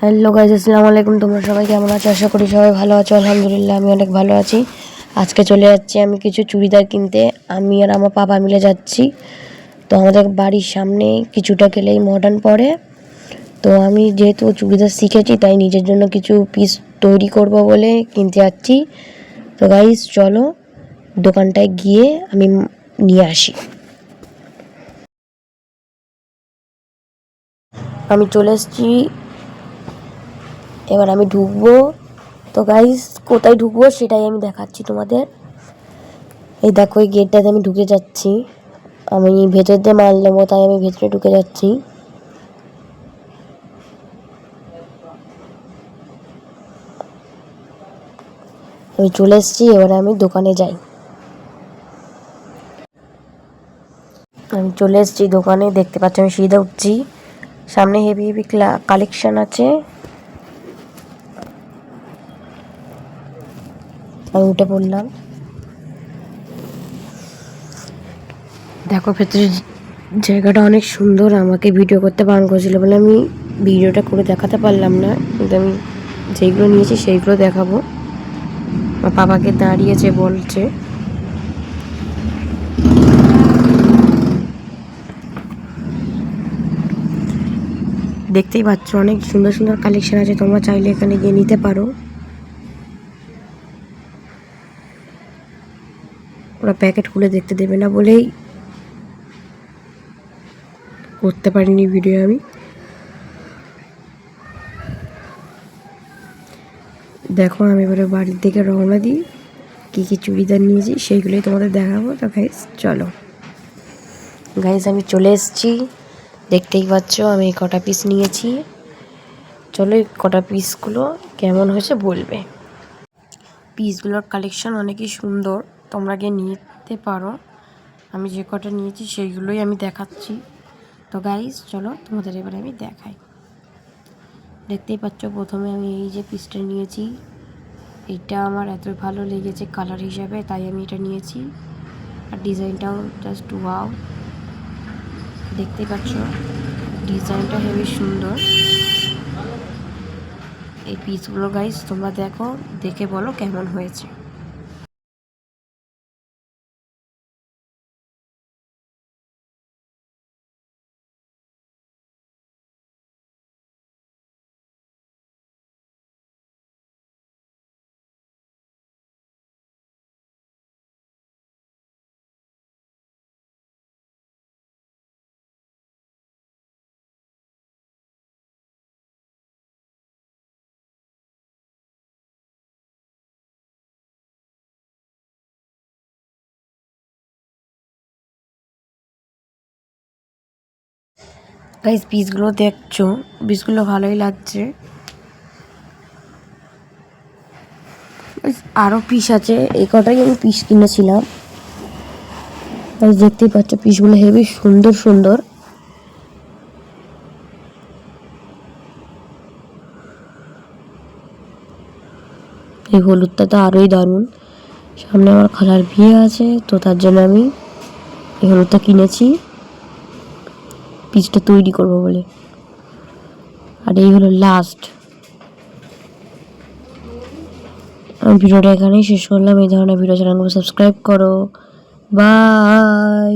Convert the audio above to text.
Hello guys, আসসালামু আলাইকুম। তোমরা সবাই কেমন আছো? আশা করি সবাই ভালো আছো। আলহামদুলিল্লাহ আমি অনেক ভালো আছি। আজকে চলে যাচ্ছি আমি কিছু চুড়িদার কিনতে। আমি আর আমার পাপা মিলে যাচ্ছি। তো আমাদের বাড়ির সামনে কিছুটা গেলেই মডার্ন পড়ে। তো আমি যেহেতু চুড়িদার শিখেছি তাই নিজের জন্য কিছু পিস তৈরি করব বলে কিনতে যাচ্ছি। তো গাইস চলো দোকানটায় গিয়ে আমি নিয়ে আসি। আমি চলে এসেছি, এবার আমি ঢুকবো। তো গাইস কোথায় ঢুকবো সেটাই আমি দেখাচ্ছি তোমাদের। এই দেখো এই গেটটাতে আমি ঢুকে যাচ্ছি। আমি ভেতর দিয়ে মাল নেবো তাই আমি ভেতরে ঢুকে যাচ্ছি। আমি চলে এসেছি, এবারে আমি দোকানে যাই। আমি চলে এসেছি দোকানে, দেখতে পাচ্ছি আমি সিঁড়িতে উঠছি। সামনে হেভি হেভি কালেকশন আছে। আমি উঠে পড়লাম। দেখো ভেতরে জায়গাটা অনেক সুন্দর। আমাকে ভিডিও করতে বারণ করেছিল বলে আমি ভিডিওটা করে দেখাতে পারলাম না, কিন্তু আমি যেইগুলো নিয়েছি সেইগুলো দেখাবো। আমার বাবাকে দাঁড়িয়েছে বলছে। দেখতেই পাচ্ছ অনেক সুন্দর সুন্দর কালেকশন আছে, তোমরা চাইলে এখানে গিয়ে নিতে পারো। ওরা প্যাকেট খুলে দেখতে দেবে না বলেই করতে পারিনি ভিডিও আমি। দেখো আমি এবারে বাড়ির দিকে রওনা দিই। কী কী চুড়িদার নিয়েছি সেইগুলোই তোমাদের দেখাবো। তো গাইস চলো। গাইস আমি চলে এসেছি, দেখতেই পাচ্ছ আমি কটা পিস নিয়েছি। চলো এই কটা পিসগুলো কেমন হয়েছে বলবে। পিসগুলোর কালেকশন অনেকই সুন্দর, তোমরা গিয়ে নিতে পারো। আমি যে কটা নিয়েছি সেইগুলোই আমি দেখাচ্ছি। তো গাইস চলো তোমাদের এবারে আমি দেখাই। দেখতেই পাচ্ছ প্রথমে আমি এই যে পিসটা নিয়েছি, এটা আমার এত ভালো লেগেছে কালার হিসাবে, তাই আমি এটা নিয়েছি। আর ডিজাইনটাও জাস্ট ওয়াও। দেখতেই পাচ্ছ ডিজাইনটা হেবি সুন্দর। এই পিসগুলো গাইস তোমরা দেখো, দেখে বলো কেমন হয়েছে। গাইস পিসগুলো দেখছো, পিসগুলো ভালোই লাগছে। আরও পিস আছে, এই কটাই আমি পিস কিনেছিলাম। দেখতেই পাচ্ছ পিসগুলো হেবি সুন্দর সুন্দর। এই হলুদটা তো আরোই দারুণ। সামনে আমার খালার বিয়ে আছে, তো তার জন্য আমি এই হলুদটা কিনেছি পিসটা তৈরি করব বলে। আর এই হলো লাস্ট। আমি ভিডিওটা এখানেই শেষ করলাম। এই ধরনের ভিডিও চ্যানেলগুলো সাবস্ক্রাইব করো। বাই।